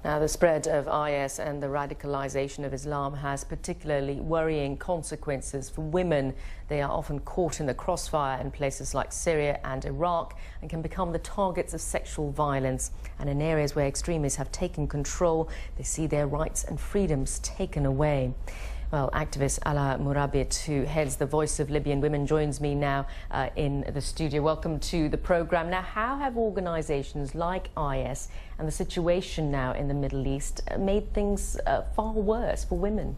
Now, the spread of IS and the radicalization of Islam has particularly worrying consequences for women. They are often caught in the crossfire in places like Syria and Iraq and can become the targets of sexual violence. And in areas where extremists have taken control, they see their rights and freedoms taken away. Well, activist Alaa Murabit, who heads the Voice of Libyan Women, joins me now in the studio. Welcome to the programme. Now, how have organisations like IS and the situation now in the Middle East made things far worse for women?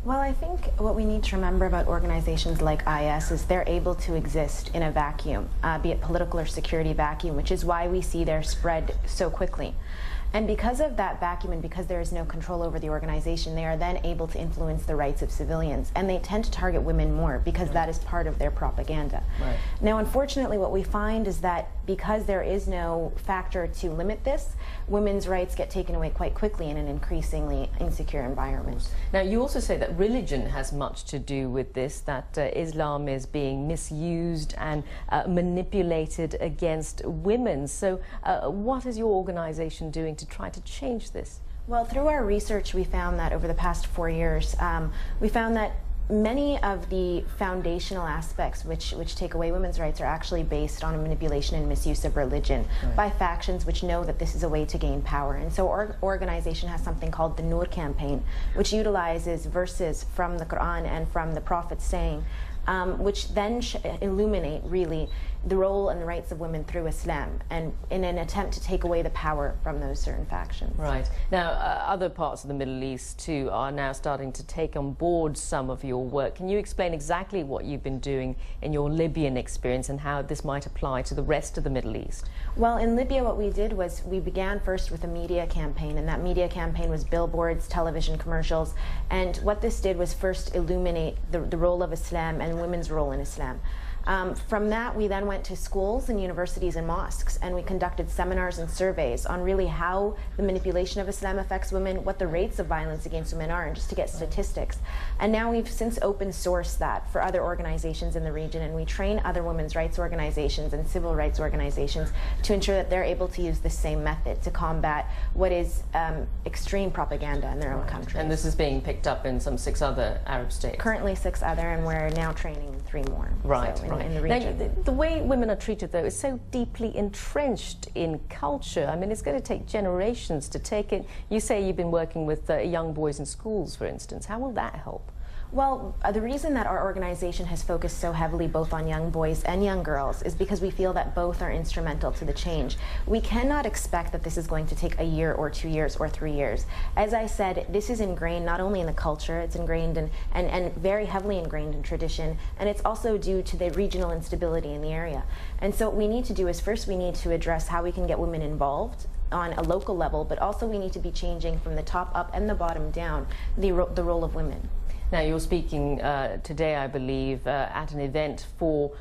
Well, I think what we need to remember about organizations like IS is they're able to exist in a vacuum, be it political or security vacuum, which is why we see their spread so quickly. And because of that vacuum and because there is no control over the organization, they are then able to influence the rights of civilians. And they tend to target women more because that is part of their propaganda. Right. Now, unfortunately, what we find is that because there is no factor to limit this, women's rights get taken away quite quickly in an increasingly insecure environment. Now, you also say that religion has much to do with this, that Islam is being misused and manipulated against women. So what is your organization doing to try to change this? Well, through our research, we found that over the past 4 years, we found that many of the foundational aspects which take away women's rights are actually based on a manipulation and misuse of religion by factions which know that this is a way to gain power. And so our organization has something called the Noor campaign, which utilizes verses from the Quran and from the Prophet's saying, which then illuminate really the role and the rights of women through Islam, and in an attempt to take away the power from those certain factions. Right. Now, other parts of the Middle East too are now starting to take on board some of your work. Can you explain exactly what you've been doing in your Libyan experience and how this might apply to the rest of the Middle East? Well, in Libya, what we did was we began first with a media campaign, and that media campaign was billboards, television commercials, and what this did was first illuminate the role of Islam and women's role in Islam. From that, we then went to schools and universities and mosques, and we conducted seminars and surveys on really how the manipulation of Islam affects women, what the rates of violence against women are, and just to get statistics. And now we've since open sourced that for other organizations in the region, and we train other women's rights organizations and civil rights organizations to ensure that they're able to use the same method to combat what is extreme propaganda in their own country. And this is being picked up in some 6 other Arab states? Currently 6 other, and we're now training in 3 more. Right, so in the region. Now, the way women are treated, though, is so deeply entrenched in culture. I mean, it's going to take generations to take it. You say you've been working with young boys in schools, for instance. How will that help? Well, the reason that our organization has focused so heavily both on young boys and young girls is because we feel that both are instrumental to the change. We cannot expect that this is going to take a year or 2 years or 3 years. As I said, this is ingrained not only in the culture, it's ingrained in, and very heavily ingrained in tradition, and it's also due to the regional instability in the area. And so what we need to do is first we need to address how we can get women involved on a local level, but also we need to be changing from the top up and the bottom down the role of women. Now, you're speaking today, I believe, at an event for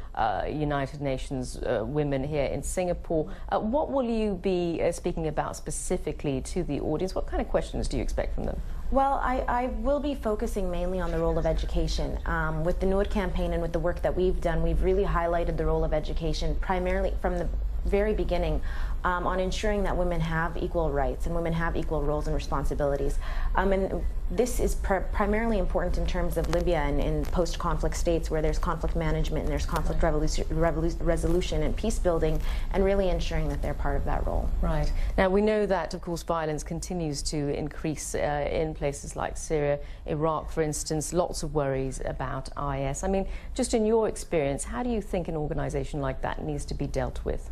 United Nations women here in Singapore. What will you be speaking about specifically to the audience? What kind of questions do you expect from them? Well, I will be focusing mainly on the role of education. With the Noor campaign and with the work that we've done, we've really highlighted the role of education primarily from the very beginning on ensuring that women have equal rights and women have equal roles and responsibilities. And this is primarily important in terms of Libya and in post-conflict states where there's conflict management and there's conflict resolution and peace building, and really ensuring that they're part of that role. Right. Now, we know that, of course, violence continues to increase in places like Syria, Iraq, for instance. Lots of worries about IS. I mean, just in your experience, how do you think an organization like that needs to be dealt with?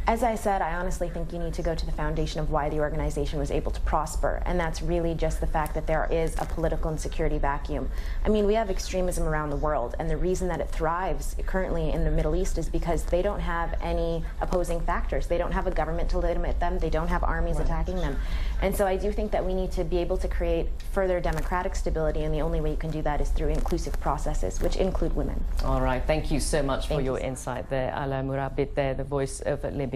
As I said, I honestly think you need to go to the foundation of why the organization was able to prosper, and that's really just the fact that there is a political and security vacuum. I mean, we have extremism around the world, and the reason that it thrives currently in the Middle East is because they don't have any opposing factors. They don't have a government to limit them. They don't have armies attacking them. And so I do think that we need to be able to create further democratic stability, and the only way you can do that is through inclusive processes, which include women. All right. Thank you so much for your insight there. Alaa Murabit there, the Voice of Libyan Women.